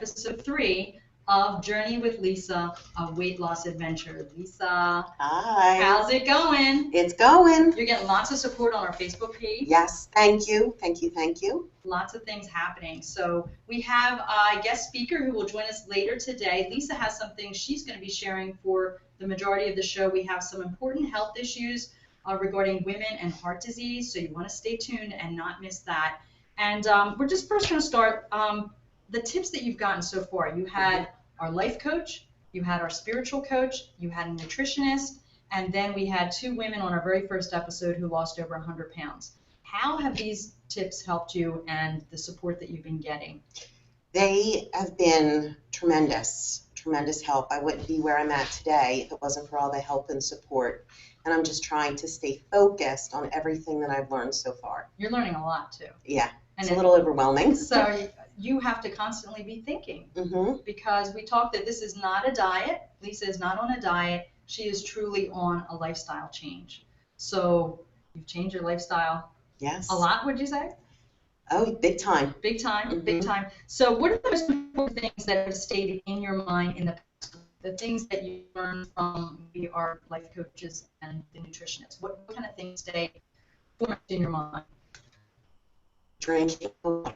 episode 3 of Journey with Lisa, a weight loss adventure. Lisa, hi. How's it going? It's going. You're getting lots of support on our Facebook page. Yes, thank you, thank you, thank you. Lots of things happening. So we have a guest speaker who will join us later today. Lisa has something she's going to be sharing for the majority of the show. We have some important health issues regarding women and heart disease, so you want to stay tuned and not miss that. And we're just first going to start the tips that you've gotten so far. You had our life coach, you had our spiritual coach, you had a nutritionist, and then we had 2 women on our very first episode who lost over 100 pounds. How have these tips helped you and the support that you've been getting? They have been tremendous help. I wouldn't be where I'm at today if it wasn't for all the help and support. And I'm just trying to stay focused on everything that I've learned so far. You're learning a lot too. Yeah, it's a little overwhelming. So you have to constantly be thinking because we talked that this is not a diet. Lisa is not on a diet. She is truly on a lifestyle change. So you've changed your lifestyle. Yes. A lot, would you say? Oh, big time. Big time, big time. So what are the most important things that have stayed in your mind in the past? The things that you learned from our life coaches and the nutritionists? What kind of things stay foremost in your mind? Drinking water.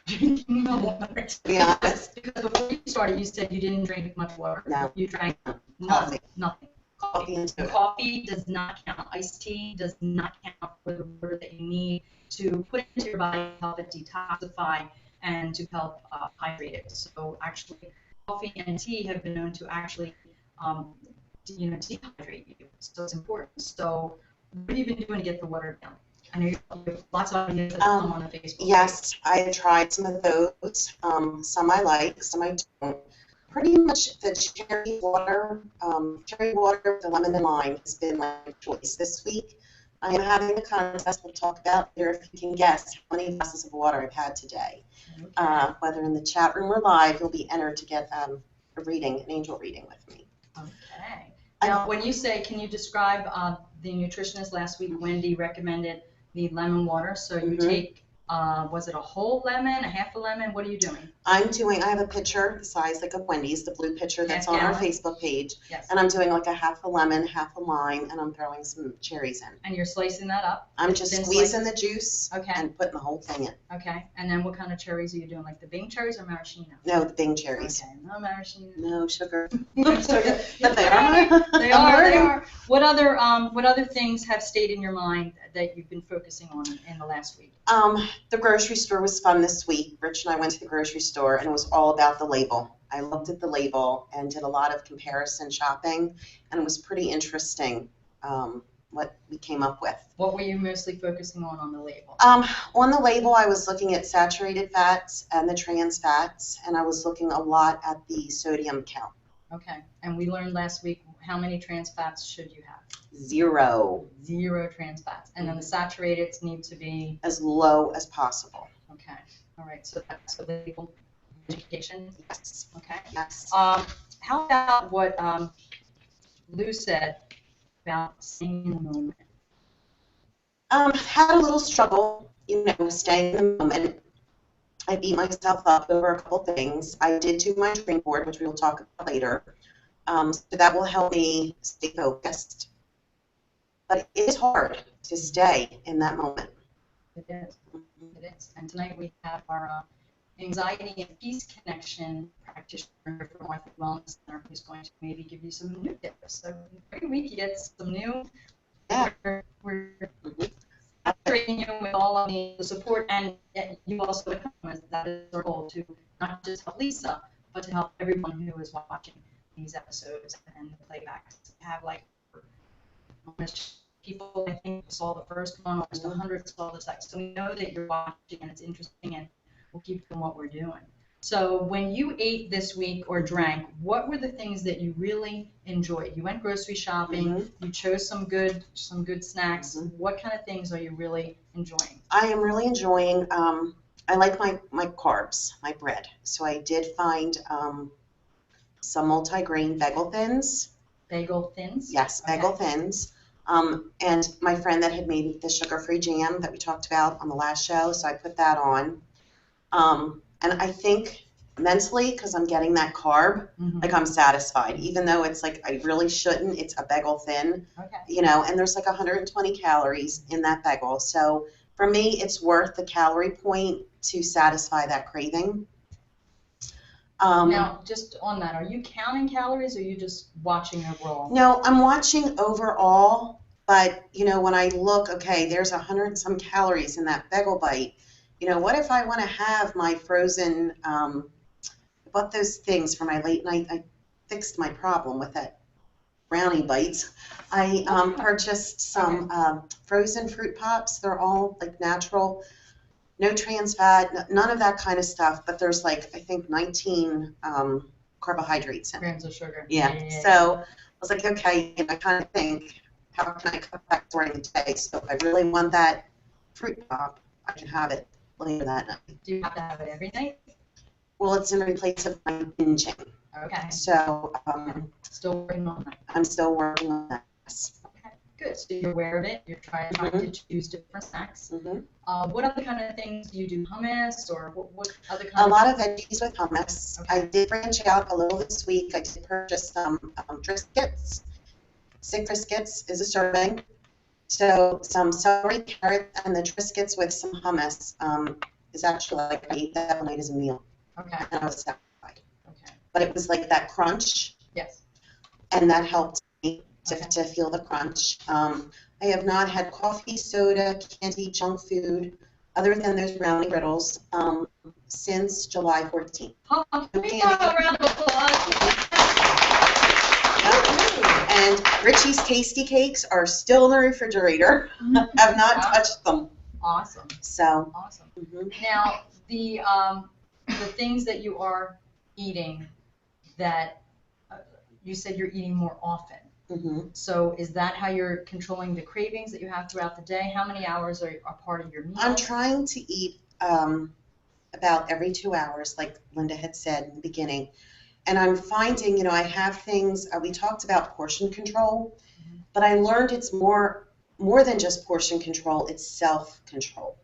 Drinking water. To be honest. Because before you started, you said you didn't drink much water. No. You drank Coffee. Nothing. Coffee does not count. Iced tea does not count for the water that you need to put into your body to help it detoxify and to help hydrate it. So actually, coffee and tea have been known to actually, dehydrate you. So it's important. So what have you been doing to get the water down? I know you have lots of ideas that come on the Facebook. Yes, I tried some of those. Some I like, some I don't. Pretty much the cherry water with the lemon and lime has been my choice this week. I am having a contest we'll talk about there if you can guess how many glasses of water I've had today. Okay. Whether in the chat room or live, you'll be entered to get an angel reading with me. Okay. Now, when you say, can you describe the nutritionist last week, Wendy, recommended the lemon water. So you take, was it a whole lemon, a half a lemon? What are you doing? I have a pitcher the size like of Wendy's, the blue pitcher that's on our Facebook page. Yes. And I'm doing like a half a lemon, half a lime, and I'm throwing some cherries in. And you're slicing that up? I'm just squeezing the juice and putting the whole thing in. Okay. And then what kind of cherries are you doing? Like the Bing cherries or maraschino? No, the Bing cherries. Okay. No maraschino. No sugar. No sugar. But they are. They are. What other things have stayed in your mind that you've been focusing on in the last week? The grocery store was fun this week. Rich and I went to the grocery store, and it was all about the label. I looked at the label and did a lot of comparison shopping, and it was pretty interesting what we came up with. What were you mostly focusing on the label? On the label, I was looking at saturated fats and the trans fats, and I was looking a lot at the sodium count. Okay. And we learned last week how many trans fats should you have? 0. 0 trans fats. And then the saturated need to be? As low as possible. Okay. All right. So that's the label education? Yes. Okay. Yes. How about what Lou said about staying in the moment? Had a little struggle, staying in the moment. I beat myself up over a couple things. I did do my dream board, which we will talk about later. So that will help me stay focused. But it is hard to stay in that moment. It is. It is. And tonight we have our Anxiety and Peace Connection practitioner from Ortho Wellness Center who's going to maybe give you some new tips. So every week you get some new. Yeah. We're training you with all of the support, and you also come. That is our goal, to not just help Lisa, but to help everyone who is watching these episodes and the playbacks. We have like almost people, I think, saw the first one, almost 100 saw the second. So we know that you're watching and it's interesting, and we'll keep doing what we're doing. So when you ate this week or drank, what were the things that you really enjoyed? You went grocery shopping, you chose some good snacks. What kind of things are you really enjoying? I am really enjoying, I like my carbs, my bread. So I did find some multi-grain bagel thins. Bagel thins? Yes, bagel thins. And my friend that had made the sugar-free jam that we talked about on the last show, so I put that on. And I think mentally, because I'm getting that carb, Mhm. like I'm satisfied, even though it's like I really shouldn't. It's a bagel thin, Okay. you know, and there's like 120 calories in that bagel. So for me, it's worth the calorie point to satisfy that craving. Now, just on that, are you counting calories or are you just watching overall? No, I'm watching overall, but you know, when I look, okay, there's 100 and some calories in that bagel bite. You know, what if I want to have my frozen, I bought those things for my late night. I fixed my problem with that brownie bites. I purchased some frozen fruit pops. They're all like natural, no trans fat, none of that kind of stuff, but there's like, I think 19 carbohydrates in it. Grams of sugar. Yeah. So I was like, okay, and I kind of think, how can I cut back during the day? So if I really want that fruit pop, I can have it later that night. Do you have to have it every night? Well, it's in place of my binging. Okay. So Still working on that. I'm still working on that. Okay, good. So you're aware of it. You're trying to choose different snacks. Mm-hmm. What other kind of things do you do? Hummus or what other kind A of? lot of veggies with hummus. Okay. I did branch out a little this week. I did purchase some Triscuits. 6 Triscuits is a serving. So some celery, carrot, and the Triscuits with some hummus is actually like I ate that one night as a meal. Okay. And I was satisfied. Okay. But it was like that crunch. Yes. And that helped me to, Okay. to feel the crunch. I have not had coffee, soda, candy, junk food, other than those brownie riddles, since July 14th. Oh, No we candy. got a round of applause. And Richie's Tasty Cakes are still in the refrigerator. I've not touched them. Awesome. So. Awesome. Mm-hmm. Now, the things that you are eating that you said you're eating more often. Mm-hmm. So is that how you're controlling the cravings that you have throughout the day? How many hours are part of your meal? I'm trying to eat about every 2 hours, like Linda had said in the beginning. And I'm finding, you know, I have things, we talked about portion control, but I learned it's more than just portion control, it's self-control.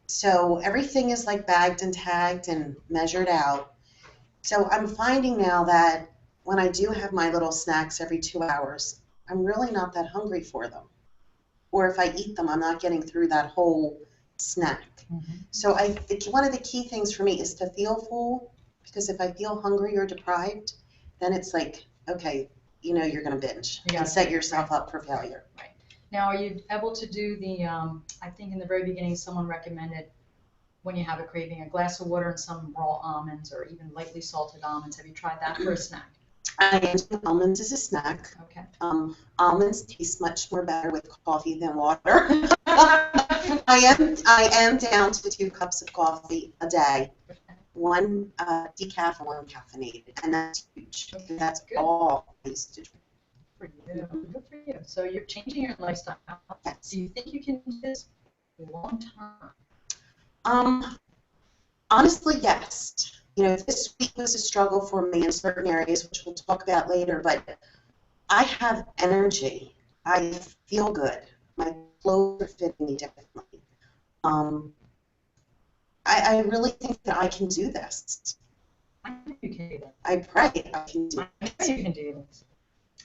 So everything is like bagged and tagged and measured out. So I'm finding now that when I do have my little snacks every 2 hours, I'm really not that hungry for them. Or if I eat them, I'm not getting through that whole snack. Mm-hmm. So one of the key things for me is to feel full, because if I feel hungry or deprived, then it's like, okay, you know, you're going to binge and set yourself up for failure. Right. Now, are you able to do the, I think in the very beginning someone recommended when you have a craving, a glass of water and some raw almonds or even lightly salted almonds. Have you tried that for a snack? I am doing almonds as a snack. Okay. Almonds taste much more better with coffee than water. I am down to 2 cups of coffee a day. 1 decaf and 1 caffeinated, and that's huge. Okay, that's good. all I used to drink. For you. Good for you. So you're changing your lifestyle. Yes. Do you think you can do this long term? Honestly, yes. You know, this week was a struggle for me in certain areas, which we'll talk about later, but I have energy. I feel good. My clothes are fitting me differently. I really think that I can do this. I think you can do that. I pray I can do I know you can do this.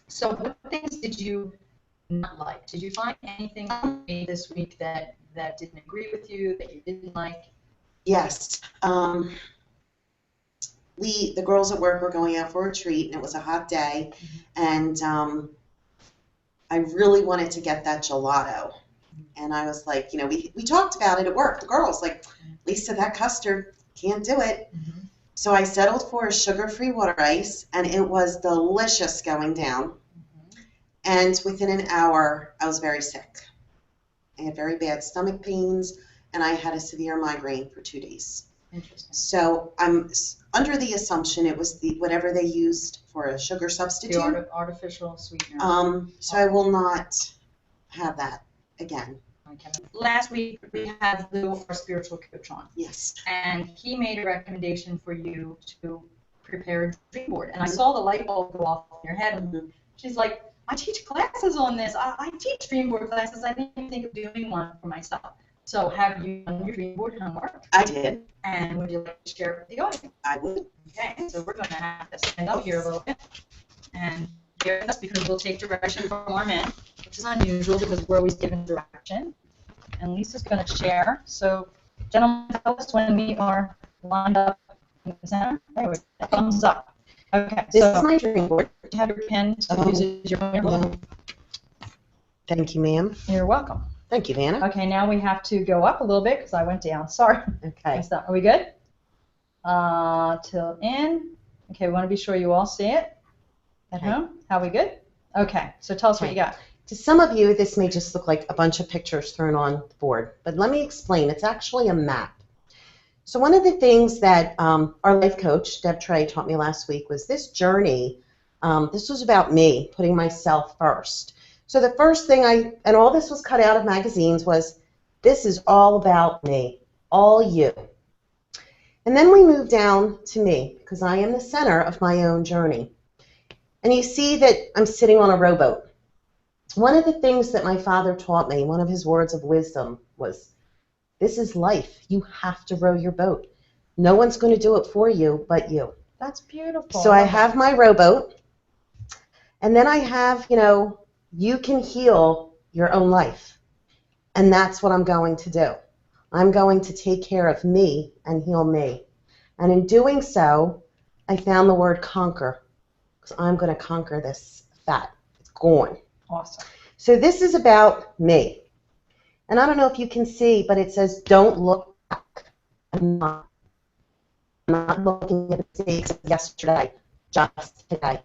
So what things did you not like? Did you find anything this week that didn't agree with you, that you didn't like? Yes. The girls at work were going out for a treat, and it was a hot day, and I really wanted to get that gelato. And I was like, you know, we talked about it at work. The girls, like, Lisa, that custard, can't do it. Mm-hmm. So I settled for a sugar-free water ice, and it was delicious going down. Mm-hmm. And within an hour, I was very sick. I had very bad stomach pains, and I had a severe migraine for 2 days. Interesting. So I'm under the assumption it was whatever they used for a sugar substitute. The artificial sweetener. So I will not have that again. Okay. Last week we had our spiritual coach on. Yes. And he made a recommendation for you to prepare a dream board. And I saw the light bulb go off in your head. Mm-hmm. She's like, I teach classes on this. I teach dream board classes. I didn't even think of doing one for myself. So have you done your dream board homework? I did. And would you like to share it with the audience? I would. Okay, so we're going to have to stand up here a little bit and bear with us because we'll take direction from our men, which is unusual because we're always given direction. And Lisa's going to share. So, gentlemen, tell us when we are lined up in the center. There we go. Thumbs up. Okay, This so is my dream board. you have your pen to use as your pointer. Thank you, ma'am. You're welcome. Thank you, Vanna. Okay, now we have to go up a little bit because I went down. Sorry. Okay. Are we good? Till in. Okay, we want to be sure you all see it at home. How we good? Okay, so tell us what you got. To some of you, this may just look like a bunch of pictures thrown on the board, but let me explain. It's actually a map. So one of the things that our life coach, Deb Trey, taught me last week was this journey. This was about me, putting myself first. So the first thing and all this was cut out of magazines, was this is all about me, all you. And then we moved down to me, because I am the center of my own journey. And you see that I'm sitting on a rowboat. One of the things that my father taught me, one of his words of wisdom was, this is life. You have to row your boat. No one's going to do it for you but you. That's beautiful. So I have my rowboat, and then I have, you can heal your own life. And that's what I'm going to do. I'm going to take care of me and heal me. And in doing so, I found the word conquer, because I'm going to conquer this fat. It's gone. Awesome. So this is about me. And I don't know if you can see, but it says, don't look back. I'm not looking at the mistakes of yesterday, just today.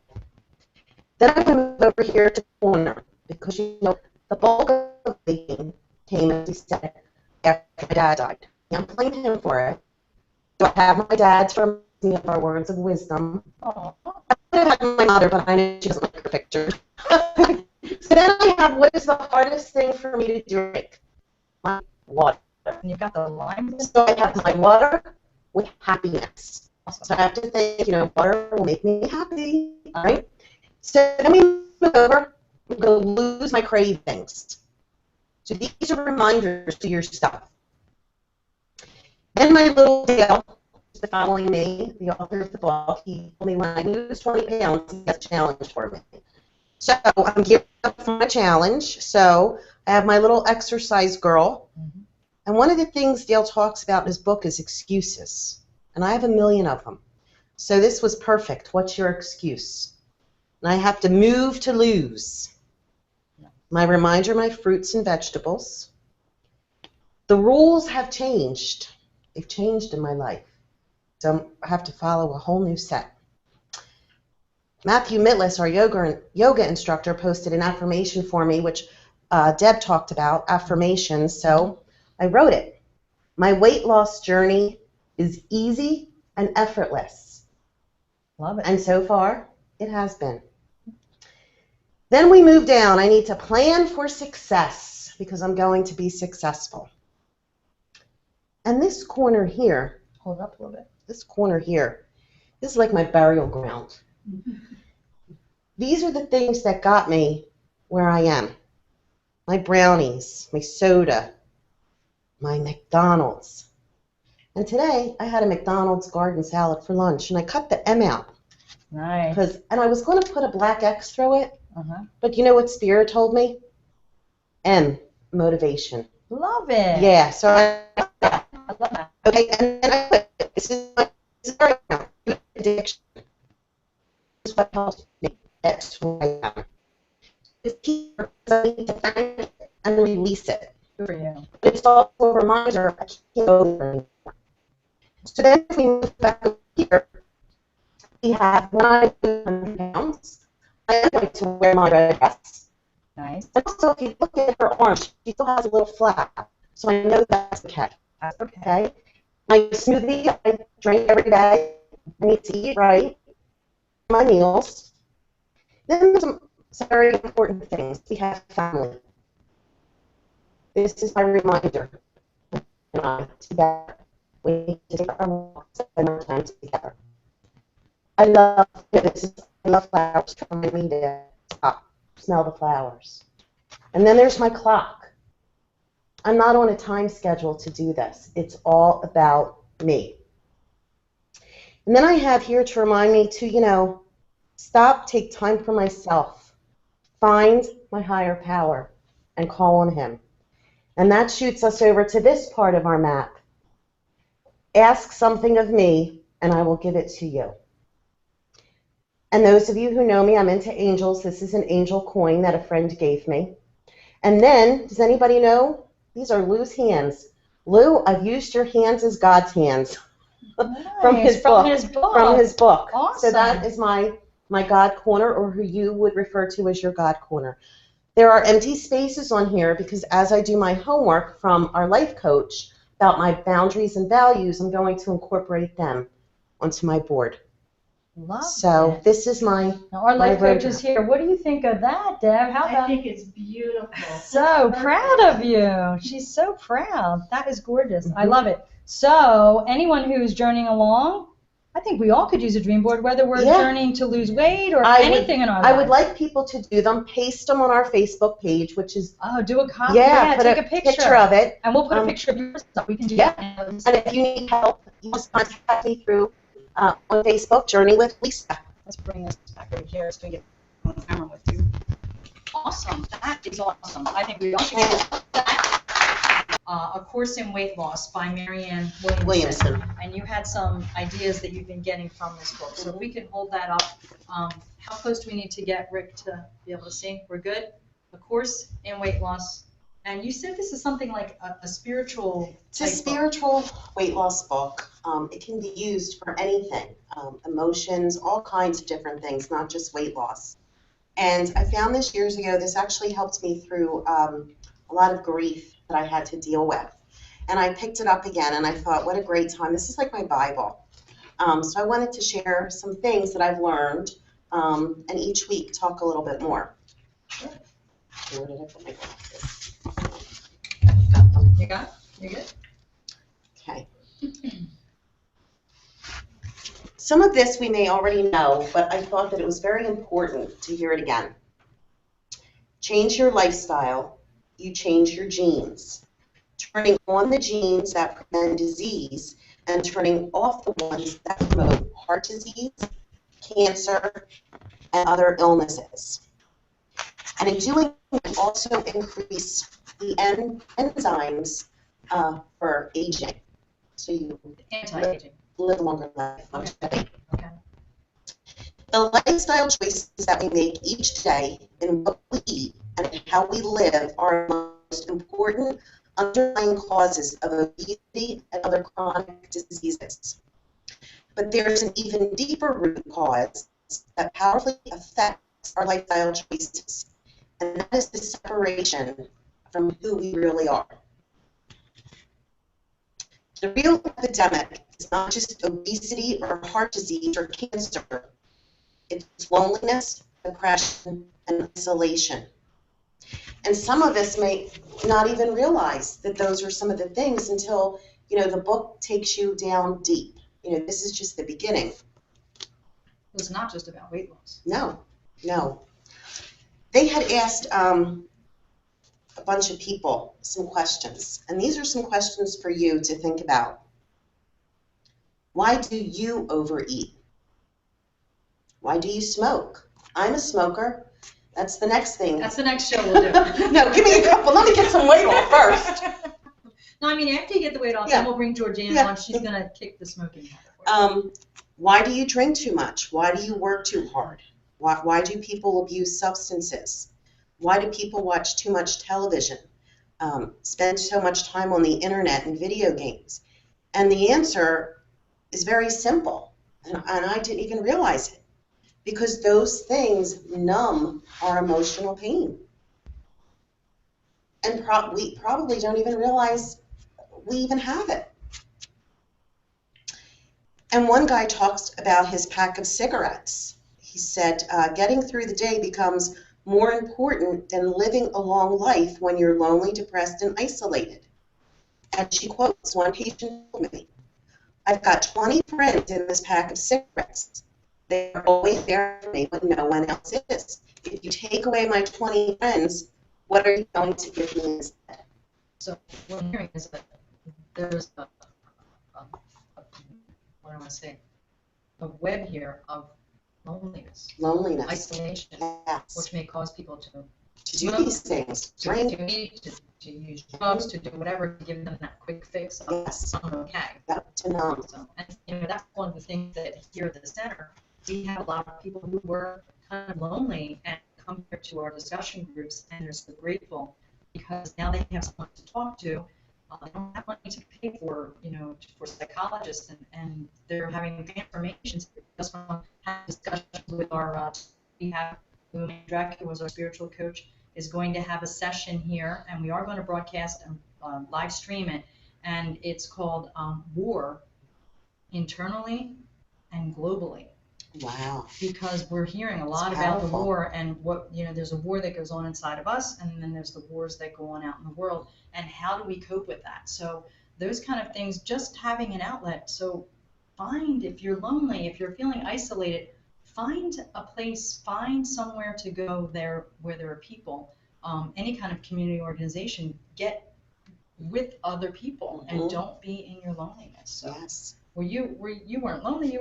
Then I'm going to move over here to the corner, because the bulk of baking came, as we said, after my dad died. I can't blame him for it. So I have my dad to remind me of our words of wisdom. Oh. I could have had my mother, but I know she doesn't like her pictures. So then I have, what is the hardest thing for me to drink? My water. And you've got the lime. So I have my water with happiness. Awesome. So I have to think, water will make me happy, right? So then we move over, I'm going to lose my cravings. So these are reminders to yourself. Then my little Dale, who's following me, the author of the book, he told me when I lose 20 pounds, he has a challenge for me. So I'm gearing up for my challenge. So I have my little exercise girl. Mm-hmm. And one of the things Dale talks about in his book is excuses. And I have a million of them. So this was perfect. What's your excuse? And I have to move to lose. My reminder, my fruits and vegetables. The rules have changed. They've changed in my life. So I have to follow a whole new set. Matthew Mitlis, our yoga instructor, posted an affirmation for me, which Deb talked about, affirmations, so I wrote it. My weight loss journey is easy and effortless. Love it. And so far, it has been. Then we move down. I need to plan for success, because I'm going to be successful. And this corner here, hold it up a little bit. This corner here, this is like my burial ground. These are the things that got me where I am. My brownies, my soda, my McDonald's. And today I had a McDonald's garden salad for lunch, and I cut the M out. Nice. And I was going to put a black X through it, but you know what Spirit told me? M, motivation. Love it. Yeah, so I love that. Okay, and then I put, this is very addiction. This is what helps me. That's who I am. It's key because I need to find it and release it. Good for you. But it's also a reminder I can't go there anymore. So then if we move back over here, we have, when I do 100 pounds, I am going to wear my red dress. Nice. And also, if you look at her arm, she still has a little flap. So I know that's okay. That's okay. My smoothie, I drink every day. I need to eat right. My meals. Then there's some very important things. We have family. This is my reminder. And I together. We need to take our walks and our time together. I love flowers. Trying me to stop, smell the flowers. And then there's my clock. I'm not on a time schedule to do this. It's all about me. And then I have here to remind me to, stop, take time for myself, find my higher power, and call on him. And that shoots us over to this part of our map. Ask something of me, and I will give it to you. And those of you who know me, I'm into angels. This is an angel coin that a friend gave me. And then, does anybody know? These are Lou's hands. Lou, I've used your hands as God's hands. From his book. From his book. Awesome. So that is my God corner, or who you would refer to as your God corner. There are empty spaces on here because as I do my homework from our life coach about my boundaries and values, I'm going to incorporate them onto my board. Love so it. This is my now our life my coach is here. What do you think of that, Deb? How about? I think it's beautiful. So proud of you. She's so proud. That is gorgeous. I love it. So anyone who's journeying along, I think we all could use a dream board, whether we're journeying to lose weight or anything in our lives. I would like people to do them, paste them on our Facebook page, which is do a copy. Yeah, put take a a picture of it, and we'll put a picture of yours up. We can do that. And if you need help, you just contact me through on Facebook, Journey with Lisa. Let's bring this back over here so we get on the camera with you. Awesome. That is awesome. I think we all should get that. A Course in Weight Loss by Marianne Williamson. And you had some ideas that you've been getting from this book. So if we could hold that up, how close do we need to get Rick to be able to see? We're good? A Course in Weight Loss. And you said this is something like a spiritual It's a spiritual weight loss book. It can be used for anything, emotions, all kinds of different things, not just weight loss. And I found this years ago. This actually helped me through a lot of grief that I had to deal with. And I picked it up again, and I thought, what a great time. This is like my Bible. So I wanted to share some things that I've learned, and each week talk a little bit more. Sure. Where did I put my glasses? You got it? You good? Okay. Some of this we may already know, but I thought that it was very important to hear it again. Change your lifestyle, you change your genes. Turning on the genes that prevent disease and turning off the ones that promote heart disease, cancer, and other illnesses. And in doing it, also increase the enzymes for aging. So you live longer life. Okay. The lifestyle choices that we make each day in what we eat and how we live are the most important underlying causes of obesity and other chronic diseases. But there's an even deeper root cause that powerfully affects our lifestyle choices, and that is the separation from who we really are. The real epidemic is not just obesity or heart disease or cancer. It's loneliness, depression, and isolation. And some of us may not even realize that those are some of the things until, the book takes you down deep. This is just the beginning. It's not just about weight loss. No. They had asked a bunch of people some questions, and these are some questions for you to think about. Why do you overeat? Why do you smoke? I'm a smoker. That's the next thing. That's the next show we'll do. No, give me a couple. Let me get some weight off first. No, I mean, after you get the weight off, then we'll bring Georgiana on. She's going to kick the smoking habit. Why do you drink too much? Why do you work too hard? Why do people abuse substances? Why do people watch too much television? Spend so much time on the internet and video games? And the answer is very simple, and I didn't even realize it. Because those things numb our emotional pain. And we probably don't even realize we even have it. And one guy talks about his pack of cigarettes. He said, getting through the day becomes more important than living a long life when you're lonely, depressed, and isolated. And she quotes, one patient told me, I've got 20 friends in this pack of cigarettes. They're always there for me when no one else is. If you take away my 20 friends, what are you going to give me instead? So what I'm hearing is that there's what do I want to say, a web here of Loneliness. isolation, Yes. which may cause people to do these things. to eat, to use drugs, to do whatever, to give them that quick fix of Yes. I'm okay. Yep, to numb. So, and that's one of the things that here at the center, we have a lot of people who were kind of lonely and come here to our discussion groups, and they're so grateful because now they have someone to talk to. They don't have money to pay for, for psychologists, and they're having transformations. We just want to have discussions with our, we have Lou Mandrack, who was our spiritual coach, is going to have a session here, and we are going to broadcast and live stream it, and it's called War Internally and Globally. Wow. Because we're hearing a lot about the war and there's a war that goes on inside of us, and then there's the wars that go on out in the world, and how do we cope with that? So those kind of things, just having an outlet. So if you're lonely, if you're feeling isolated, find a place, find somewhere to go there where there are people, any kind of community organization, get with other people, and don't be in your loneliness. So. Yes. You weren't lonely.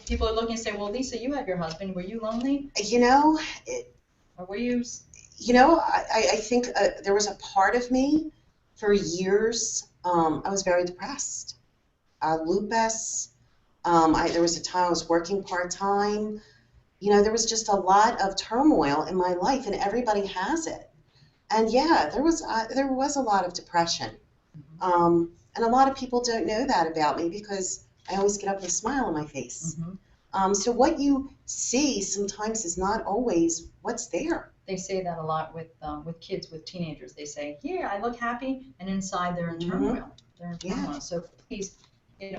People are looking and say, well, Lisa, you have your husband. Were you lonely? Or were you? I think there was a part of me for years. I was very depressed. Lupus. There was a time I was working part-time. There was just a lot of turmoil in my life, and everybody has it. And yeah, there was a lot of depression. Mm-hmm. And a lot of people don't know that about me because I always get up with a smile on my face. Mm-hmm. So what you see sometimes is not always what's there. They say that a lot with kids, with teenagers. They say, "Yeah, I look happy," and inside they're in turmoil. They're in turmoil. Yeah. So please,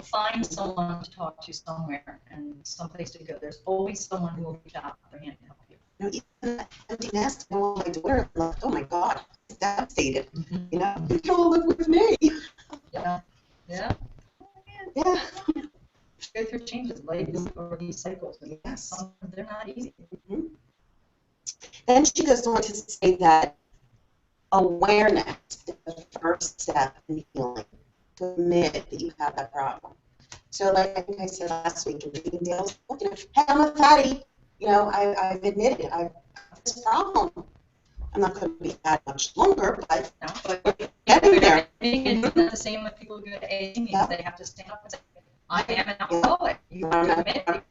find someone to talk to somewhere and someplace to go. There's always someone who will reach out their hand to help you. Even that empty nest, my daughter left. Oh my God, it's devastated. Mm-hmm. You can all live with me. Yeah. Yeah. Yeah. Go through changes, like these cycles. Yes. They're not easy. Mm-hmm. Then she goes on to say that awareness is the first step in healing. To admit that you have that problem. So, like I think I said last week in reading Dale's book, hey, I'm a fatty. I've admitted I have this problem. I'm not going to be that much longer, but getting there. It's not the same with people who go to AA meetings. Yeah. They have to stand up and say, I am an alcoholic. You admit it.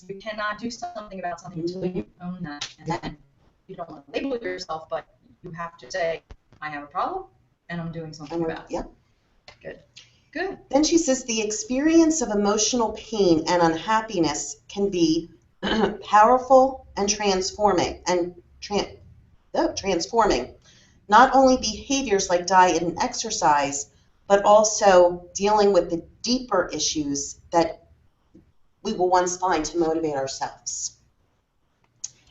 You cannot do something about something until you own that. And then you don't want to label yourself, but you have to say, I have a problem, and I'm doing something about it. Yep. Good. Then she says, the experience of emotional pain and unhappiness can be powerful and transforming. Not only behaviors like diet and exercise, but also dealing with the deeper issues that we will once find to motivate ourselves.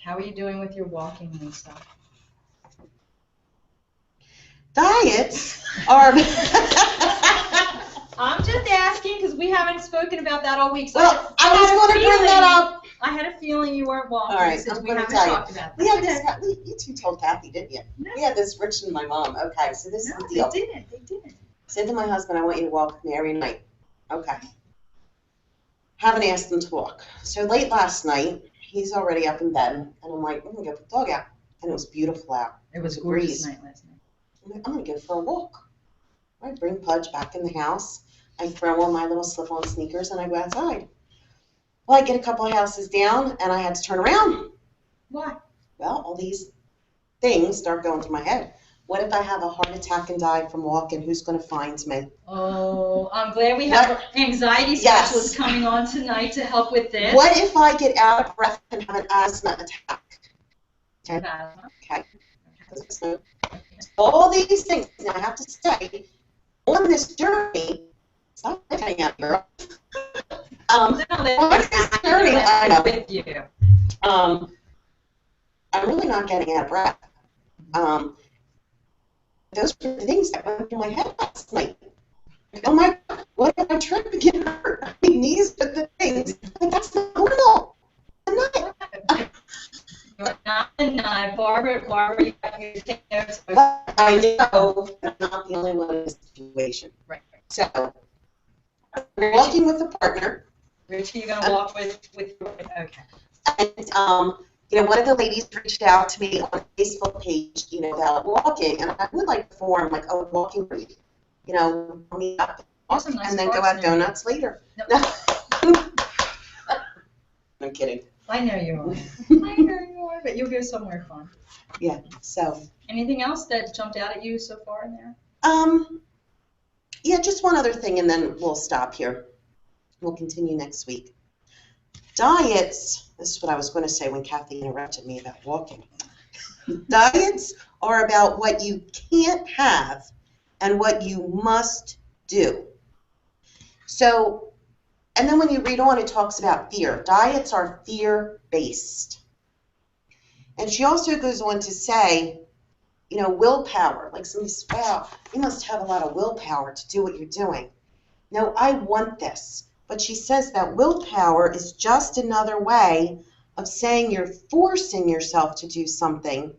How are you doing with your walking, Lisa? Diets are... I'm just asking because we haven't spoken about that all week. So well, I was going to bring that up. I had a feeling you weren't walking. All right, since I'm we going to haven't tell talked you. about We had this. You two told Kathy, didn't you? No. We had this Rich and my mom. Okay, so this is the deal. They didn't. I said to my husband, I want you to walk with me every night. Okay. Haven't asked him to walk. So late last night, he's already up in bed, and I'm like, I'm going to go put the dog out. And it was beautiful out. It was a gorgeous night last night. I'm like, I'm going to go for a walk. I bring Pudge back in the house. I throw on my little slip-on sneakers, and I go outside. Well, I get a couple of houses down, and I had to turn around. Why? Well, all these things start going through my head. What if I have a heart attack and die from walking? Who's going to find me? Oh, I'm glad we have an anxiety specialist coming on tonight to help with this. What if I get out of breath and have an asthma attack? Okay. Okay. All these things. Now I have to say, on this journey, stop getting out here. On this journey, I know. With you. I'm really not getting out of breath. Those were the things that went through my head last night. Oh my God, what if I trip and get hurt? I mean, these are the things. Like, that's not normal. I'm not. Not Barbara, you take notes. But I know I'm not the only one in this situation. Right. So, we're walking with a partner. Richie, you're gonna walk with your, okay. And, one of the ladies reached out to me on a Facebook page, about walking, and I would like to form like a walking group, meet up Awesome, nice and then go parks have near you. donuts later. No. I'm kidding. I know you are. I know you are, but you'll go somewhere fun. Yeah, so. Anything else that jumped out at you so far in there? Yeah, just one other thing, and then we'll stop here. We'll continue next week. Diets, this is what I was going to say when Kathy interrupted me about walking. Diets are about what you can't have and what you must do. So, and then when you read on, it talks about fear. Diets are fear-based. And she also goes on to say, willpower. Like somebody says, wow, you must have a lot of willpower to do what you're doing. No, I want this. But she says that willpower is just another way of saying you're forcing yourself to do something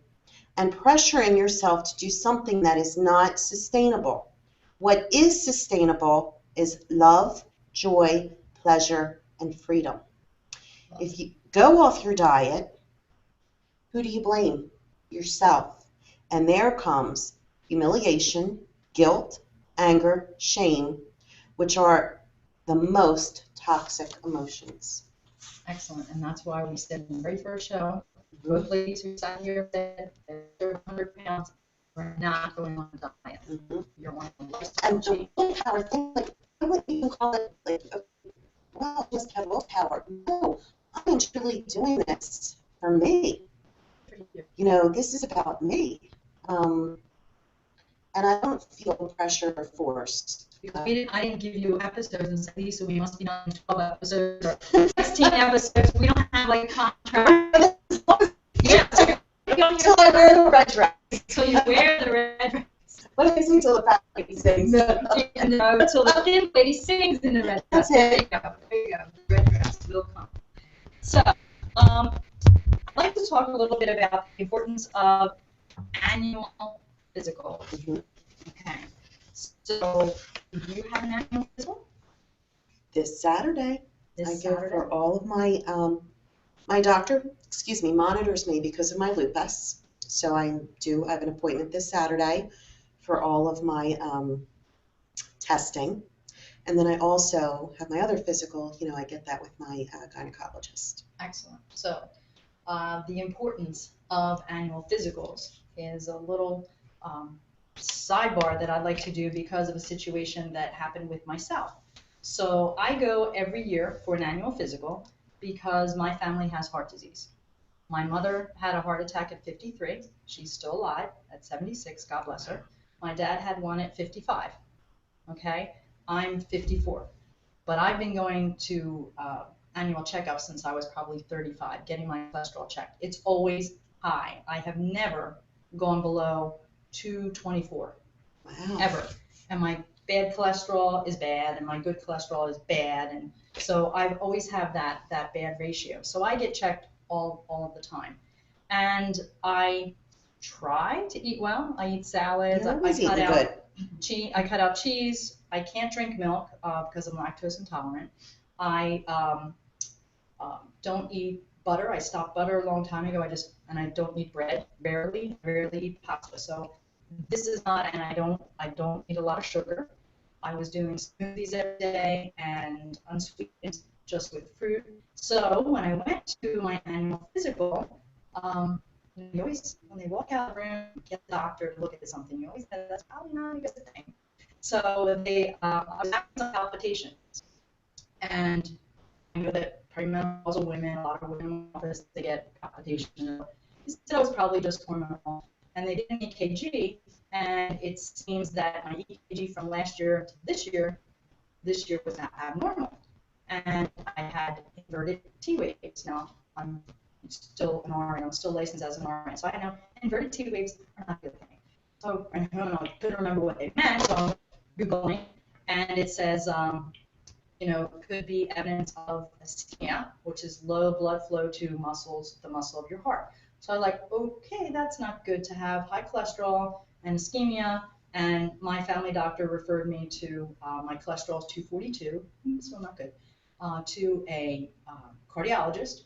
and pressuring yourself to do something that is not sustainable. What is sustainable is love, joy, pleasure, and freedom. If you go off your diet, who do you blame? Yourself. And there comes humiliation, guilt, anger, shame, which are the most toxic emotions. Excellent, and that's why we said in the very first show, both ladies who sat here said they're 100 pounds, we're not going on a diet. Mm-hmm. You're on a And lifestyle the change. willpower thing, like, I wouldn't even call it like, well, just have willpower. No, I am truly doing this for me. This is about me. And I don't feel pressure or forced. I didn't give you episodes and say, Lisa, we must be on 12 episodes or 16 episodes. We don't have like a contract. Yeah. Until I wear the red dress. Until you wear the red dress. What is until the fat lady sings? No, until the thin lady sings in the red dress. That's it. There you go. The red dress will come. So, I'd like to talk a little bit about the importance of annual physical. Mm-hmm. Okay. So, do you have an annual physical? This Saturday. This I Saturday? go for all of my doctor, monitors me because of my lupus. So I have an appointment this Saturday for all of my testing. And then I also have my other physical, I get that with my gynecologist. Excellent. So, the importance of annual physicals is a little sidebar that I'd like to do because of a situation that happened with myself. So I go every year for an annual physical because my family has heart disease. My mother had a heart attack at 53. She's still alive at 76. God bless her. My dad had one at 55. Okay, I'm 54. But I've been going to annual checkups since I was probably 35, getting my cholesterol checked. It's always high. I have never gone below 224. Wow. Ever. And my bad cholesterol is bad, and my good cholesterol is bad, and so I've always have that bad ratio. So I get checked all of the time, and I try to eat well. I eat salads. You're always eating good. Cheese. I cut out cheese. I can't drink milk because I'm lactose intolerant. I don't eat butter. I stopped butter a long time ago. And I don't eat bread. Rarely eat pasta. So this is not, and I don't eat a lot of sugar. I was doing smoothies every day and unsweetened, just with fruit. So when I went to my annual physical, you always, when they walk out of the room, get the doctor to look at something, you always say, that's probably not a good thing. So I was having some palpitations. And I know that perimenopausal women, a lot of women in office, they get palpitations. They said I was probably just hormonal. And they did an EKG, and it seems that my EKG from last year to this year was not abnormal. And I had inverted T waves. Now, I'm still an RN, I'm still licensed as an RN, so I know inverted T waves are not a good thing. So I couldn't remember what they meant, so I'm Googling, and it says, could be evidence of ischemia, which is low blood flow to the muscle of your heart. So I was like, okay, that's not good to have high cholesterol and ischemia. And my family doctor referred me to, my cholesterol is 242, so not good, to a cardiologist,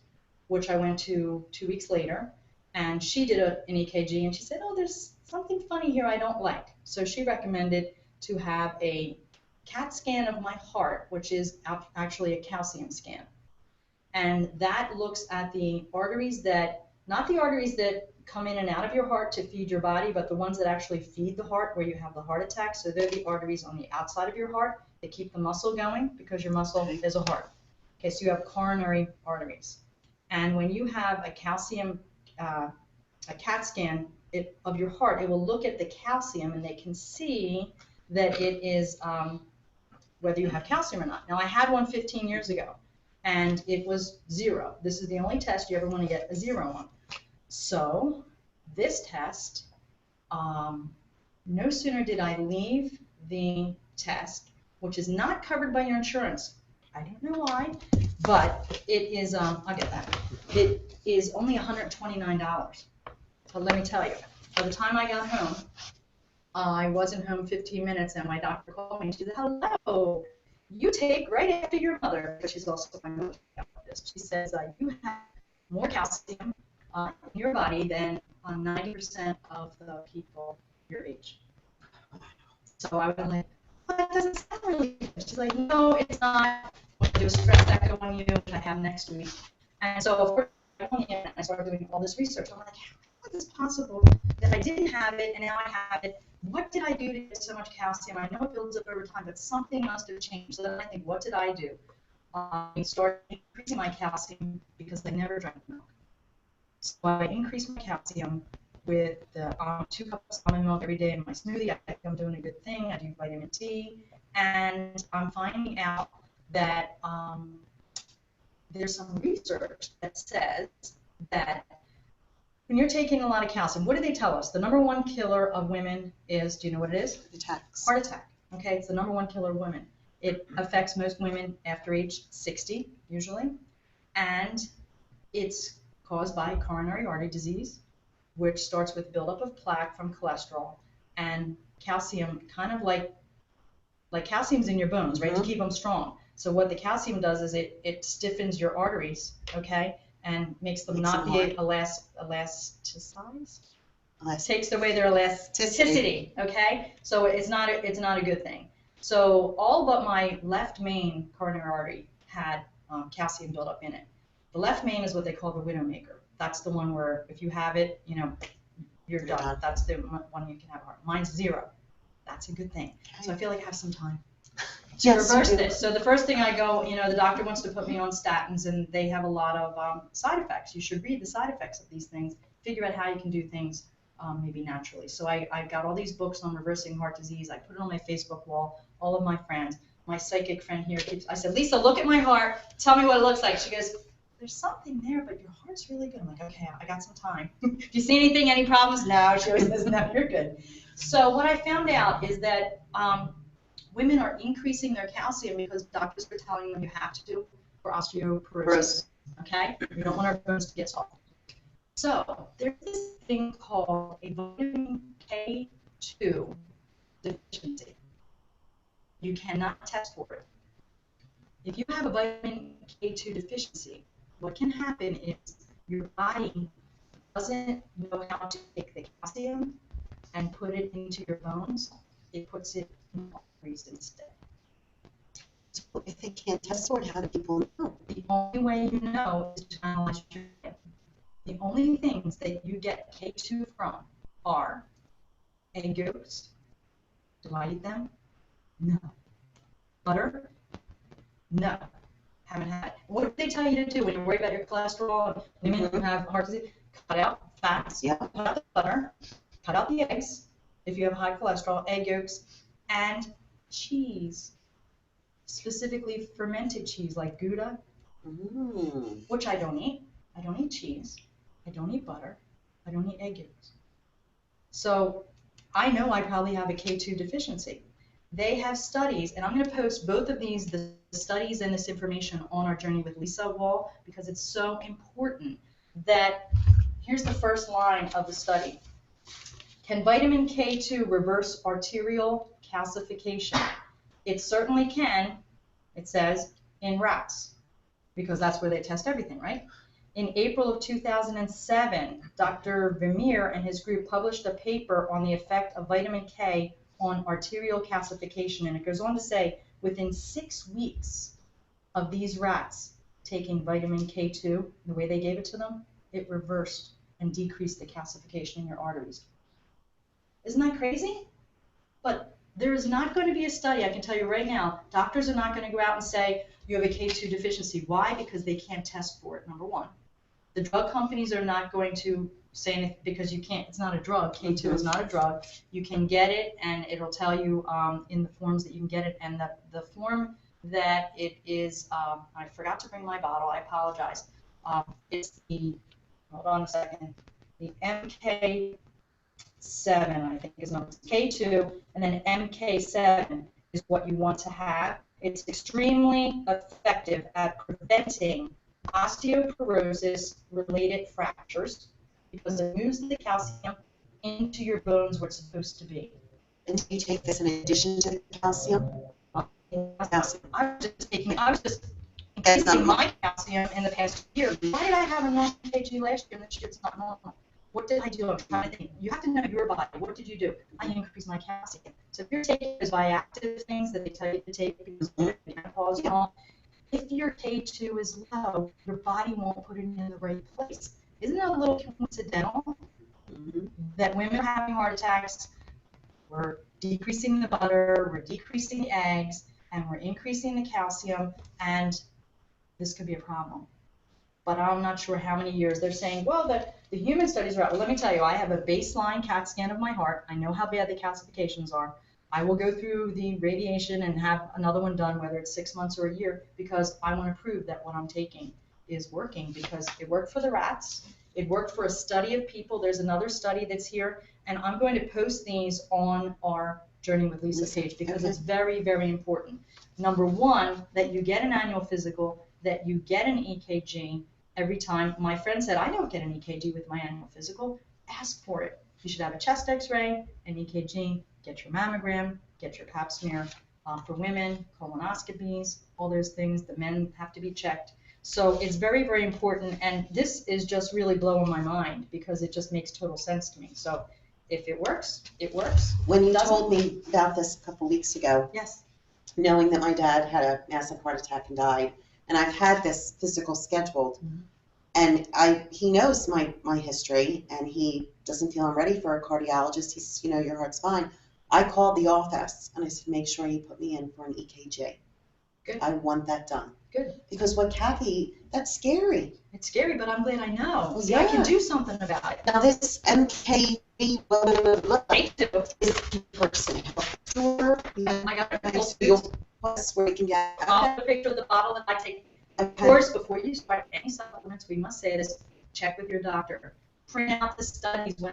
which I went to 2 weeks later. And she did an EKG, and she said, oh, there's something funny here I don't like. So she recommended to have a CAT scan of my heart, which is actually a calcium scan. And that looks at the arteries that, not the arteries that come in and out of your heart to feed your body, but the ones that actually feed the heart where you have the heart attack. So they're the arteries on the outside of your heart that keep the muscle going, because your muscle is a heart. Okay, so you have coronary arteries. And when you have a calcium, a CAT scan of your heart, it will look at the calcium, and they can see that it is, whether you have calcium or not. Now, I had one 15 years ago, and it was 0. This is the only test you ever want to get a 0 on. So this test, no sooner did I leave the test, which is not covered by your insurance. I don't know why, but it is, I'll get that. It is only $129. But let me tell you, by the time I got home, I wasn't home 15 minutes, and my doctor called me, and she said, hello, you take right after your mother, because she's also my mother. She says, you have more calcium in your body than 90% of the people your age. So I was like, well, that doesn't sound really good. She's like, no, it's not. I'm going to do a stress echo on you, which I have next week. And so, of course, I started doing all this research. I'm like, how is it possible that I didn't have it and now I have it? What did I do to get so much calcium? I know it builds up over time, but something must have changed. So then I think, what did I do? I started increasing my calcium because I never drank milk. So I increased my calcium with the 2 cups of almond milk every day in my smoothie. I think I'm doing a good thing. I do vitamin D, and I'm finding out that there's some research that says that when you're taking a lot of calcium, what do they tell us? The #1 killer of women is, do you know what it is? Attacks. Heart attack. Okay, it's the #1 killer of women. It affects most women after age 60, usually, and it's caused by coronary artery disease, which starts with buildup of plaque from cholesterol, and calcium, kind of like calcium's in your bones, right, to keep them strong. So what the calcium does is it stiffens your arteries, okay, and makes them not be elasticized. Takes away their elasticity, okay? So it's not a good thing. So all but my left main coronary artery had calcium buildup in it. The left main is what they call the widowmaker. That's the one where if you have it, you're done. That's the one you can have heart. Mine's 0. That's a good thing. Okay. So I feel like I have some time to reverse this. So the first thing I go, the doctor wants to put me on statins, and they have a lot of side effects. You should read the side effects of these things, figure out how you can do things maybe naturally. So I got all these books on reversing heart disease. I put it on my Facebook wall. All of my friends, my psychic friend here I said, Lisa, look at my heart. Tell me what it looks like. She goes, there's something there, but your heart's really good. I'm like, okay, I got some time. If you see anything, any problems? No. She always says, no, you're good. So what I found out is that women are increasing their calcium because doctors are telling them you have to for osteoporosis. Okay? We don't want our bones to get soft. So there's this thing called a vitamin K2 deficiency. You cannot test for it. If you have a vitamin K2 deficiency, what can happen is your body doesn't know how to take the calcium and put it into your bones. It puts it in arteries instead. So if they can't test for it, how do people know? The only way you know is to analyze your diet. The only things that you get K2 from are egg yolks. Do I eat them? No. Butter? No. Haven't had it. What do they tell you to do when you worry about your cholesterol? Women who have heart disease, cut out fats, cut out the butter, cut out the eggs if you have high cholesterol, egg yolks, and cheese, specifically fermented cheese like Gouda, which I don't eat. I don't eat cheese. I don't eat butter. I don't eat egg yolks. So I know I probably have a K2 deficiency. They have studies, and I'm going to post both of these, the studies and this information on our Journey with Lisa wall, because it's so important that Here's the first line of the study. Can vitamin K2 reverse arterial calcification? It certainly can, it says, in rats, because that's where they test everything, right? In April of 2007, Dr. Vermeer and his group published a paper on the effect of vitamin K on arterial calcification, and it goes on to say, within 6 weeks of these rats taking vitamin K2, the way they gave it to them, it reversed and decreased the calcification in your arteries. Isn't that crazy? But there is not going to be a study, I can tell you right now, doctors are not going to go out and say you have a K2 deficiency. Why? Because they can't test for it, number one. The drug companies are not going to say anything because you can't, it's not a drug. K2 is not a drug. You can get it and it'll tell you in the forms that you can get it. And the form that it is, I forgot to bring my bottle, I apologize. It's the, hold on a second, the MK7, I think is number K2, and then MK7 is what you want to have. It's extremely effective at preventing osteoporosis-related fractures because it moves the calcium into your bones where it's supposed to be. And do you take this in addition to the calcium? I was just increasing my calcium in the past year. Why did I have a normal kg last year and this year it's not normal? What did I do? I'm trying to think. You have to know your body. What did you do? I increased my calcium. So if you're taking those bioactive things that they tell you to take because menopause and all, if your K2 is low, your body won't put it in the right place. Isn't that a little coincidental that women are having heart attacks? We're decreasing the butter, we're decreasing the eggs, and we're increasing the calcium, and this could be a problem. But I'm not sure how many years. They're saying, well, the human studies are out. Well, let me tell you, I have a baseline CAT scan of my heart. I know how bad the calcifications are. I will go through the radiation and have another one done, whether it's 6 months or a year, because I want to prove that what I'm taking is working, because it worked for the rats. It worked for a study of people. There's another study that's here, and I'm going to post these on our Journey with Lisa page because it's very, very important. Number one, that you get an annual physical, that you get an EKG every time. My friend said, I don't get an EKG with my annual physical. Ask for it. You should have a chest x-ray, an EKG, get your mammogram, get your pap smear. For women, colonoscopies, all those things. The men have to be checked. So it's very, very important. And this is just really blowing my mind because it just makes total sense to me. So if it works, it works. When you told me about this a couple weeks ago, yes, knowing that my dad had a massive heart attack and died, and I've had this physical scheduled, and he knows my history, and he doesn't feel I'm ready for a cardiologist. He says, your heart's fine. I called the office, and I said, make sure you put me in for an EKG. Good. I want that done. Good. Because what Kathy, that's scary. It's scary, but I'm glad I know. Well, See, I can do something about it. Now this MK is person. Sure. I got a where you can get. I'll put a picture of the bottle that I take. Okay. Of course, before you start any supplements, we must say this, check with your doctor. Print out the studies when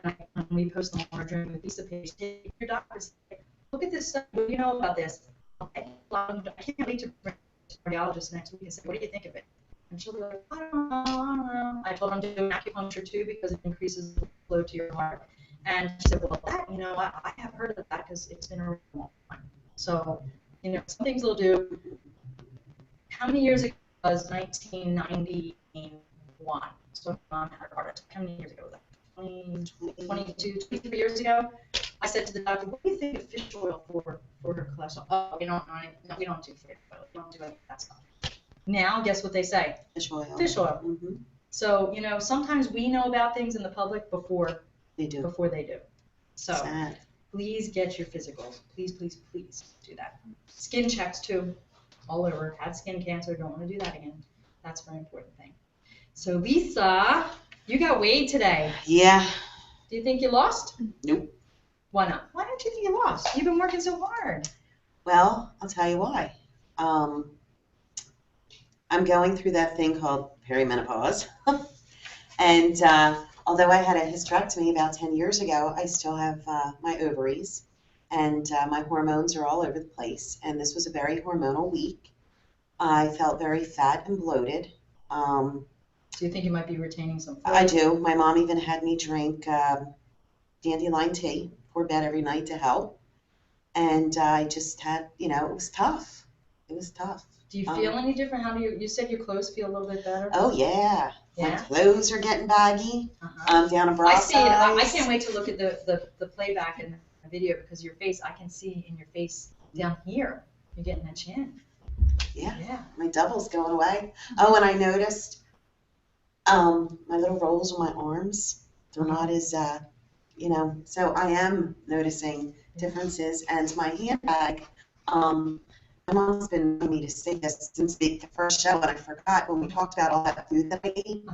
we post them on our Journey with Lisa page. Take your doctor, say, look at this study, what do you know about this? Okay. I can't wait to bring to the cardiologist next week and say, what do you think of it? And she'll be like, I don't know. I told them to do acupuncture too because it increases the flow to your heart. And she said, well, that, I have heard of that because it's been a long time. So, some things they'll do. How many years ago was 1991? So my mom had a heart attack. How many years ago was that? 22, 23 years ago. I said to the doctor, what do you think of fish oil for her cholesterol? Oh, we don't do fish oil. We don't do any of that stuff. Now, guess what they say? Fish oil. Fish oil. Mm-hmm. So, sometimes we know about things in the public before they do. So, sad. Please get your physicals. Please, please, please do that. Skin checks too, all over. Had skin cancer, don't want to do that again. That's a very important thing. So, Lisa, you got weighed today. Yeah. Do you think you lost? Nope. Why not? Why don't you think you lost? You've been working so hard. Well, I'll tell you why. I'm going through that thing called perimenopause. And although I had a hysterectomy about 10 years ago, I still have my ovaries. And my hormones are all over the place. And this was a very hormonal week. I felt very fat and bloated. Do you think you might be retaining some fluid? I do. My mom even had me drink dandelion tea before bed every night to help. And I just had, you know, it was tough. It was tough. Do you feel any different? How do you said your clothes feel a little bit better? Oh, yeah. My Yeah? clothes are getting baggy. Down a bra I see it. I size. can't wait to look at the playback and the video because your face, I can see in your face down here, you're getting a chin. Yeah. Yeah. My double's going away. Oh, and I noticed my little rolls on my arms, they're not as, you know, so I am noticing differences. And my handbag, my mom's been wanting me to say this since the first show, and I forgot when we talked about all that food that I ate.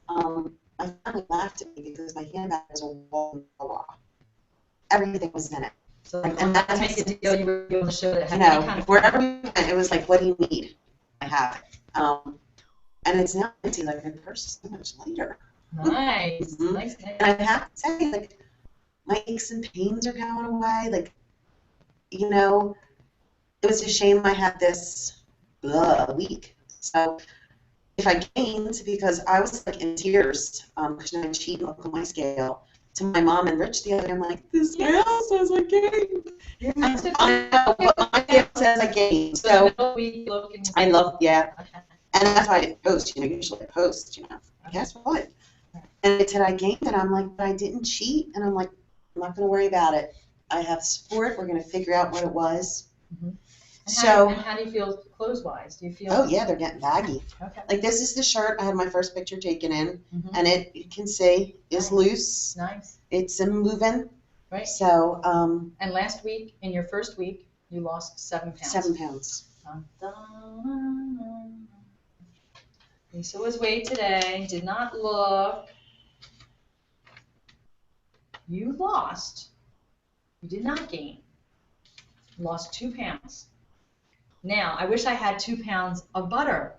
My family laughed at me because my handbag was a wall. Everything was in it. So and that's make a deal. You were on the show that you had any know, kind of wherever we went, it was like, what do you need? I have it. And it's now empty. Like my purse is so much lighter. nice. Mhm. Nice. And I have to say, like, my aches and pains are going away. Like, you know, it was a shame I had this week. So if I gained, because I was like in tears, because I cheat and look on my scale to my mom and Rich the other day, I'm like, the scale says I gained. Yeah. I know, but my scale says I gained. So I love, yeah. And that's why I didn't post, you know, usually I post, you know. Guess what? And it said I gained it. I'm like, but I didn't cheat. And I'm like, I'm not going to worry about it. I have support. We're going to figure out what it was. Mm-hmm. So. And how do you feel clothes-wise? Do you feel? Oh, yeah, they're getting baggy. Okay. Like, this is the shirt I had my first picture taken in. Mm-hmm. And it, you can see, is loose. Nice. It's moving. Right. So. And last week, in your first week, you lost 7 pounds. 7 pounds. Lisa was weighed today, did not look. You lost. You did not gain. You lost 2 pounds. Now, I wish I had 2 pounds of butter.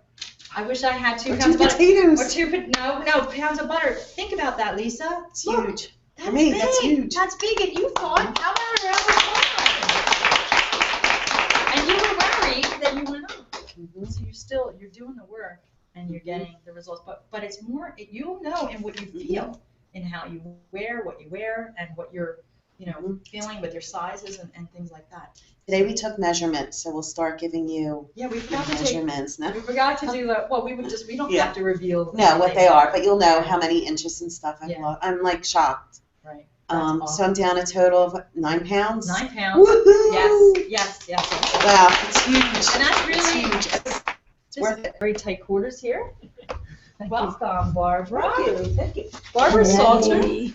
I wish I had 2 pounds of butter. Potatoes. Or pounds of butter. Think about that, Lisa. It's Look, huge. That's For me, big. that's huge. That's big, and you thought, how am I around? And you were worried that you went up. Mm-hmm. So you're doing the work, and you're getting the results. But it's more, you'll know in what you feel, in how you wear, what you wear, and what you're, feeling with your sizes and things like that. Today we took measurements, so we'll start giving you measurements. We forgot to do that. Well, we don't have to reveal. What they are, but you'll know how many inches and stuff I've lost. I'm like shocked. Right. Awesome. So I'm down a total of 9 pounds. 9 pounds. Woohoo! Yes. Wow, it's huge. And that's really huge. It's worth it. Very tight quarters here. Welcome, Barbara. Thank you. Barbara Salter.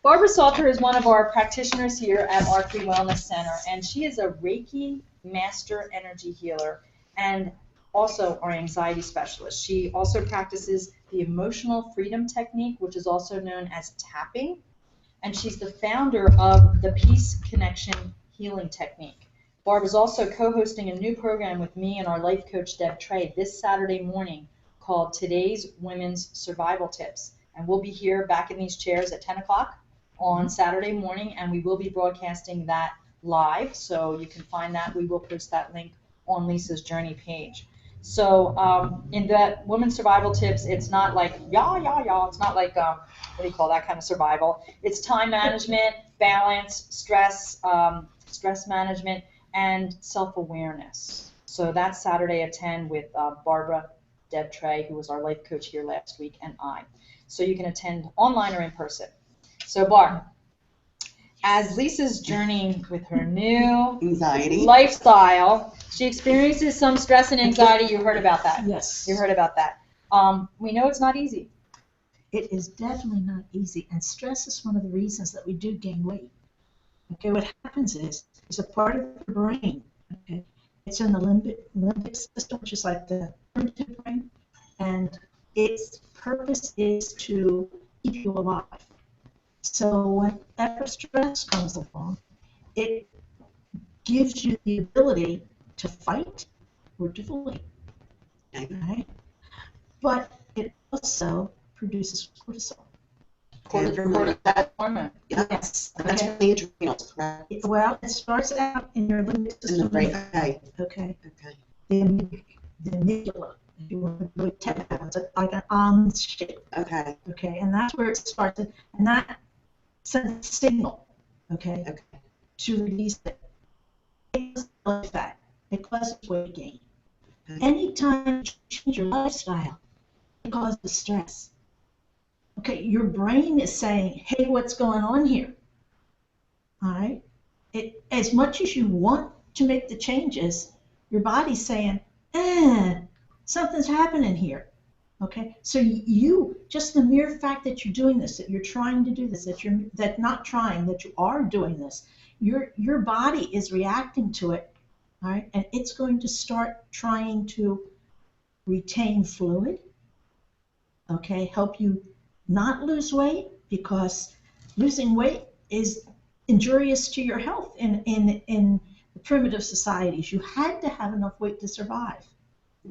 Barbara Salter is one of our practitioners here at R3 Wellness Center, and she is a Reiki master energy healer and also our anxiety specialist. She also practices the emotional freedom technique, which is also known as tapping, and she's the founder of the Peace Connection Healing Technique. Barbara's also co-hosting a new program with me and our life coach, Deb Trey, this Saturday morning called Today's Women's Survival Tips. And we'll be here back in these chairs at 10 o'clock on Saturday morning, and we will be broadcasting that live, so you can find that. We will post that link on Lisa's Journey page. So in that Women's Survival Tips, it's not like, it's not like, what do you call that kind of survival? It's time management, balance, stress management, and self-awareness. So that's Saturday at 10 with Barbara, Deb Trey, who was our life coach here last week, and I. So you can attend online or in person. So Barb, as Lisa's journeying with her new anxiety lifestyle, she experiences some stress and anxiety. You heard about that. Yes. You heard about that. We know it's not easy. It is definitely not easy, and stress is one of the reasons that we do gain weight. Okay, what happens is there's a part of the brain, okay, it's in the limbic system, which is like the primitive brain, and its purpose is to keep you alive. So whenever stress comes along, it gives you the ability to fight or to flee. Right? But it also produces cortisol. Hormone. Yes. That's Okay. the adrenals, correct? Well, it starts out in your limbic system. In the brain. Okay. Okay. Okay. The amygdala If you want to do it 10 pounds, like an almond shape. Okay. Okay, and that's where it starts, and that sends a signal, okay, Okay. to release it. It causes fat. It causes weight gain. Okay. Anytime you change your lifestyle, it causes stress. Okay, your brain is saying, hey, what's going on here? All right? As much as you want to make the changes, your body's saying, something's happening here. Okay, so you, just the mere fact that you're doing this, that you're trying to do this, that you are doing this, your body is reacting to it, all right, and it's going to start trying to retain fluid, okay, help you not lose weight, because losing weight is injurious to your health in the primitive societies. You had to have enough weight to survive.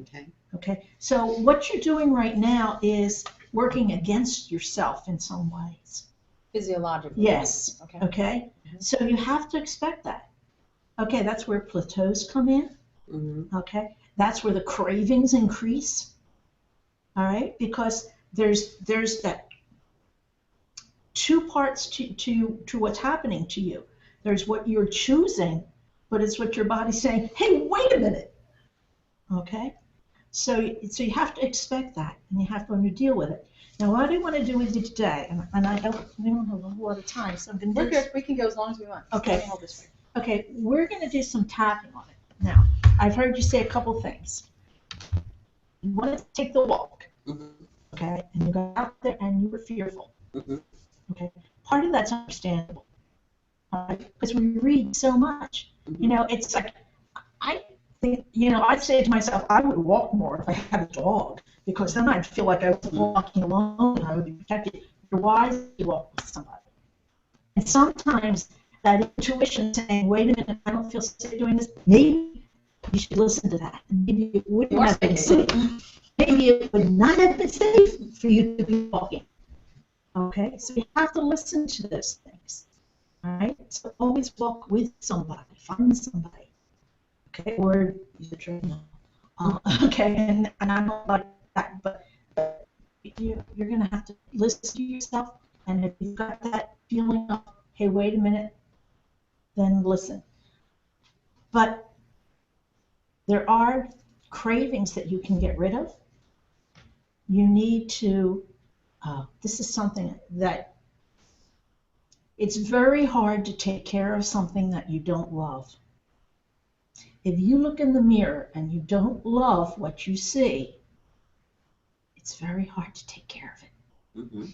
Okay. Okay, so what you're doing right now is working against yourself in some ways. Physiologically. Yes. Okay. Okay, so you have to expect that. Okay, that's where plateaus come in. Mm-hmm. Okay, that's where the cravings increase. All right, because there's that two parts to what's happening to you. There's what you're choosing, but it's what your body's saying, hey, wait a minute. Okay, so you have to expect that, and you have to learn to deal with it. Now, what I want to do with you today, and we don't have a whole lot of time, so I'm going to We're good. We can go as long as we want. Okay. Let me hold this way. Okay, we're going to do some tapping on it. Now, I've heard you say a couple things. You want to take the walk, Mm-hmm. okay, and you got out there and you were fearful. Mm-hmm. Okay, part of that's understandable, all right, because we read so much. Mm-hmm. You know, it's like, I think, I'd say to myself, I would walk more if I had a dog, because then I'd feel like I was walking alone and I would be protected. You're wise to walk with somebody. And sometimes that intuition saying, wait a minute, I don't feel safe doing this, maybe you should listen to that. Maybe it wouldn't have been safe. Maybe it would not have been safe for you to be walking. Okay, so you have to listen to those things. All right, so always walk with somebody, find somebody. Okay, or use a treadmill. Okay, and I don't like that, but you're going to have to listen to yourself, and if you've got that feeling of, hey, wait a minute, then listen. But there are cravings that you can get rid of. You need to, this is something that, it's very hard to take care of something that you don't love. If you look in the mirror and you don't love what you see, it's very hard to take care of it. Mm-hmm.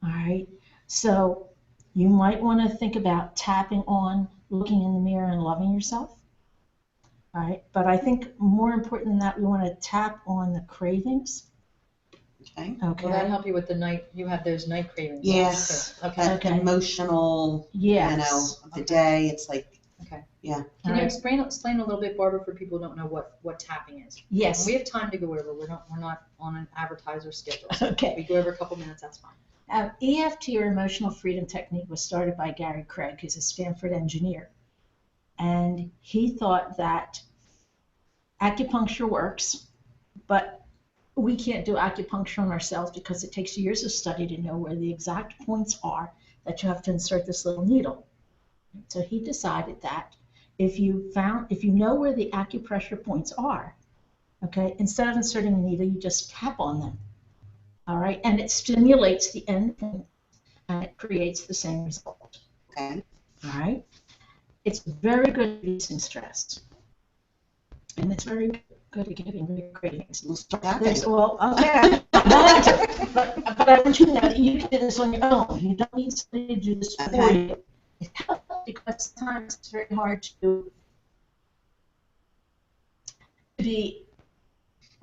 All right, so you might want to think about tapping on, looking in the mirror and loving yourself. All right, but I think more important than that, we want to tap on the cravings. Okay. Okay. Will that help you with the night? You have those night cravings. Yes. Okay. That Okay. emotional, Yes. of the Okay. day. It's like, Okay. yeah. Can All you right. explain a little bit, Barbara, for people who don't know what tapping is? Yes. And we have time to go over. We're not on an advertiser schedule. So Okay. if we go over a couple minutes, that's fine. EFT, or emotional freedom technique, was started by Gary Craig, who's a Stanford engineer. And he thought that acupuncture works, but we can't do acupuncture on ourselves because it takes years of study to know where the exact points are that you have to insert this little needle. So he decided that if you know where the acupressure points are, okay, instead of inserting a needle, you just tap on them. All right, and it stimulates the end point and it creates the same result. Okay. All right, it's very good at reducing stress, and it's very good at giving good cravings. We'll start tapping. Well, okay, but I want you to know that you can do this on your own. You don't need somebody to do this for Okay. you. It helps because sometimes it's very hard to be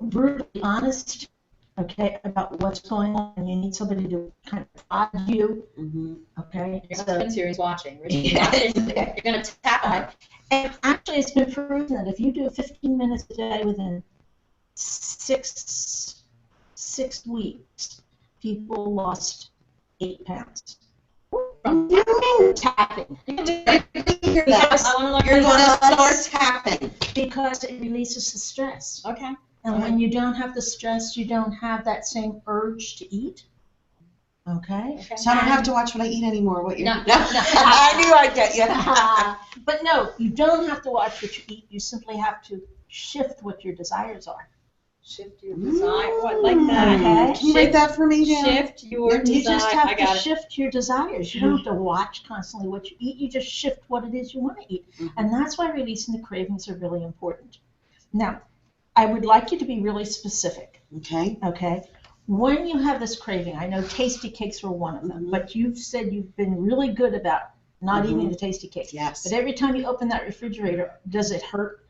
brutally honest, okay, about what's going on, and you need somebody to kind of prod you, Mm-hmm. okay? You're So, not spin series watching. We're Yeah. You're going to tap on it. and actually, it's been proven that if you do 15 minutes a day within six weeks, people lost 8 pounds. From Tapping. You're going to start tapping. Because it releases the stress. Okay. And when you don't have the stress, you don't have that same urge to eat. Okay? So I don't have to watch what I eat anymore. What you're No. I knew I'd get you. But no, you don't have to watch what you eat. You simply have to shift what your desires are. Shift your desire. Oh, I like that. Okay. Can you write that for me, Dan? Shift your You desire. just I have got to it. shift your desires. You don't have to watch constantly what you eat. You just shift what it is you want to eat. And that's why releasing the cravings are really important. Now, I would like you to be really specific. Okay. Okay? When you have this craving, I know tasty cakes were one of them, but you've said you've been really good about not eating the tasty cakes. Yes. But every time you open that refrigerator, does it hurt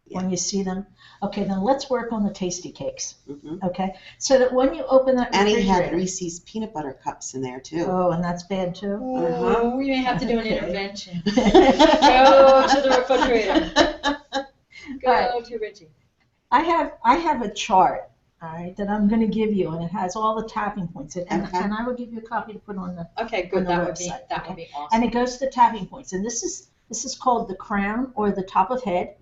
when you see them? Okay, then let's work on the tasty cakes. Okay? So that when you open that And refrigerator. he had Reese's peanut butter cups in there too. Oh, and that's bad too? Oh, we may have to do an Okay. intervention. Go to the refrigerator. Go Right. to Richie. I have a chart, all right, that I'm going to give you, and it has all the tapping points. And I will give you a copy to put on the. Okay, On good. the That website, would be awesome. And it goes to the tapping points. And this is called the crown or the top of head.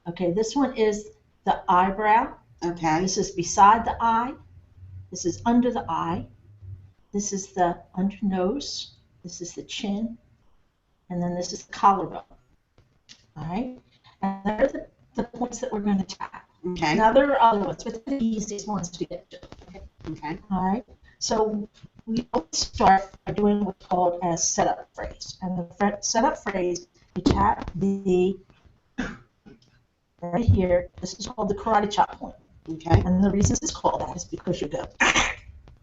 Okay, this one is the eyebrow. Okay. This is beside the eye. This is under the eye. This is the under nose. This is the chin. And then this is the collarbone. All right? And they're the points that we're going to tap. Okay. Now, there are other ones, but they're the easiest ones to get to. Okay. All right? So we always start by doing what's called a setup phrase. And the setup phrase, you tap the right here. This is called the karate chop point. Okay. And the reason it's called that is because you go.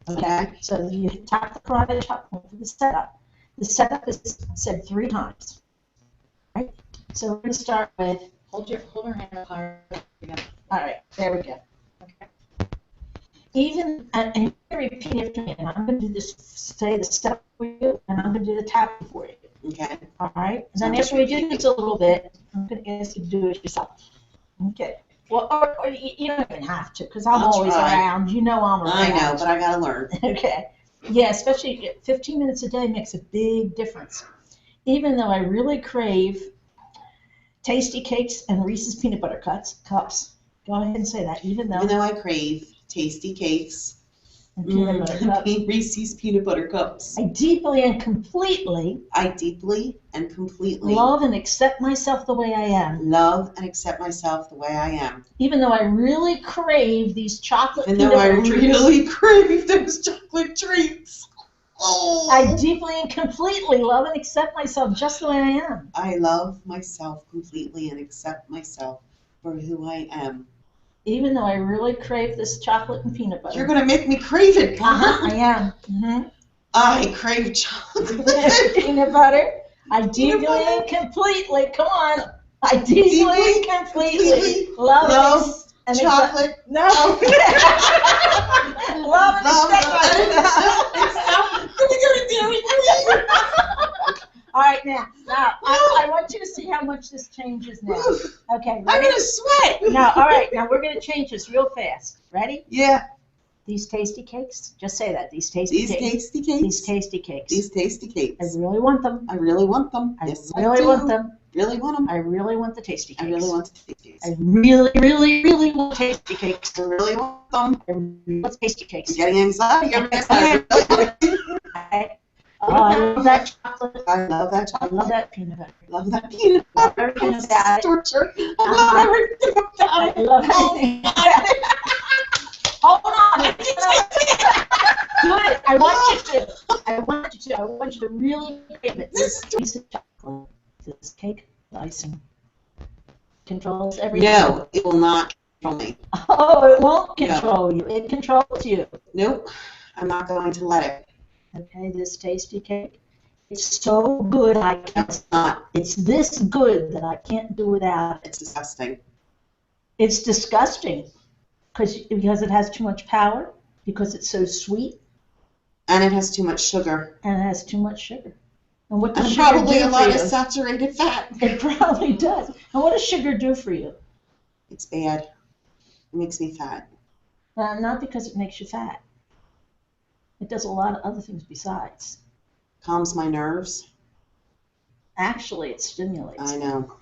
Okay? So you tap the karate chop point for the setup. The setup is said 3 times. Right? So we're going to start with. Hold her hand up higher. All right, there we go. Okay. Even, and you can repeat after me, and I'm going to do this, say the step for you, and I'm going to do the tapping for you. Okay. All right? And then after we do this a little bit, I'm going to ask you to do it yourself. Okay. Well, or you don't even have to, because I'm I'll always try. around. You know I'm around. I know, but I gotta learn. Okay. Yeah, especially 15 minutes a day makes a big difference. Even though I really crave tasty cakes and Reese's peanut butter cups. Go ahead and say that. Even though I crave tasty cakes and peanut butter cups. Reese's peanut butter cups. I deeply and completely love and accept myself the way I am. Love and accept myself the way I am. Even though I really crave these chocolate Even peanut though I butter treats. really crave those chocolate treats. Oh. I deeply and completely love and accept myself just the way I am. I love myself completely and accept myself for who I am. Even though I really crave this chocolate and peanut butter. You're going to make me crave it, I am. I crave chocolate. Peanut butter. I deeply and completely, come on. I deeply and completely love and chocolate. No. Love and accept. All right, now I want you to see how much this changes now. Okay, ready? I'm gonna sweat. Now, all right, now we're gonna change this real fast. Ready? Yeah. These tasty cakes. Just say that. These tasty cakes. Tasty cakes. These tasty cakes. These tasty cakes. I really want them. I really want them. I Yes, really I do. want them. Really want them. I really want the tasty cakes. I really want the tasty cakes. I really, really, really want tasty cakes. I really want them. I really want tasty cakes. I'm getting anxiety. I love that chocolate. I love that I chocolate. love that peanut butter. Love that peanut butter. Everything It's about it. torture. I love everything about I it. love everything. Hold on. Good. I want you to really crave it. This piece of chocolate, this cake, the icing, controls everything. No, it will not control me. Oh, it won't control you. It controls you. Nope. I'm not going to let it. Okay, this tasty cake. It's so good I can't. It's not. It's this good that I can't do without it. It's disgusting. It's disgusting because it has too much power, because it's so sweet, And it has too much sugar. and it has too much sugar. And what does And sugar probably do a lot for of you? saturated fat. It probably does. And what does sugar do for you? It's bad. It makes me fat. Not because it makes you fat. It does a lot of other things besides. Calms my nerves. Actually, it stimulates. I know.